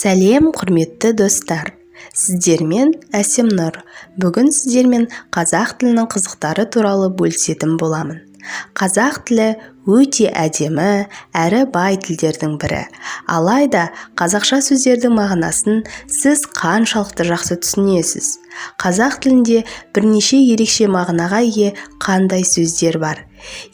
Сәлем, құрметті достар! Сіздермен Әсемнұр. Бүгін сіздермен қазақ тілінің қызықтары туралы бөлісетін боламын. Қазақ тілі өте әдемі әрі бай тілдердің бірі. Алайда қазақша сөздердің мағынасын сіз қаншалықты жақсы түсінесіз? Қазақ тілінде бірнеше ерекше мағынаға ие қандай сөздер бар?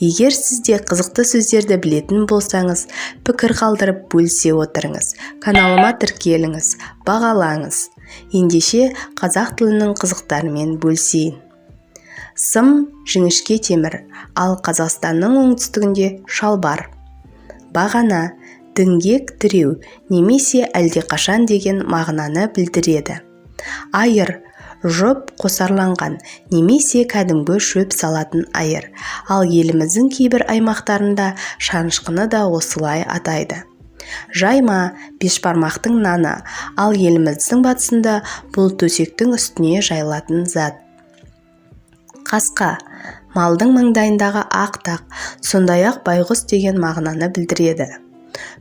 Егер сізде қызықты сөздерді білетін болсаңыз, пікір қалдырып бөлісе отырыңыз. Каналыма тіркеліңіз, бағалаңыз. Ендеше қазақ тілінің қызықтарымен бөлісейін. Сым жіңішке темір, ал Қазақстанның оңтүстігінде шалбар. Бағана, діңгек тіреу немесе әлдеқашан деген мағынаны білдіреді. Айыр, жұп қосарланған немесе кәдімгі шөп салатын айыр. Ал еліміздің кейбір аймақтарында шанышқыны да осылай атайды. Жайма, бешбармақтың наны, ал еліміздің батысында бұл төсектің үстіне жайылатын зат. Қасқа, малдың маңдайындағы ақ тақ, сондай-ақ байғұс деген мағынаны білдіреді.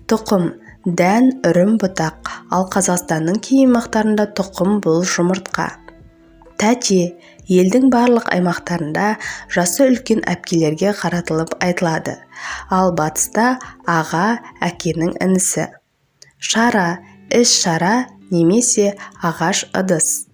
Тұқым, дән, үрім, бұтақ, ал Қазақстанның кей аймақтарында тұқым бұл жұмыртқа. Тәте, елдің барлық аймақтарында жасы үлкен әпкелерге қаратылып айтылады, ал батыста аға әкенің інісі. Шара, іс-шара немесе ағаш ыдыс.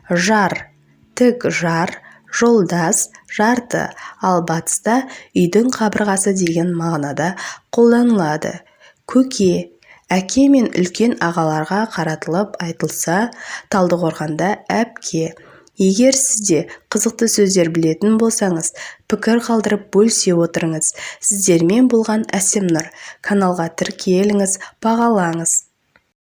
Жар, тік жар, жолдас, жарты, ал батыста үйдің қабырғасы деген мағынада қолданылады. Көке, әке мен үлкен ағаларға қаратылып айтылса, Талдықорғанда әпке. Егер сізде қызықты сөздер білетін болсаңыз, пікір қалдырып бөлісе отырыңыз. Сіздермен болған Әсемнұр. Каналға тіркеліңіз, бағалаңыз.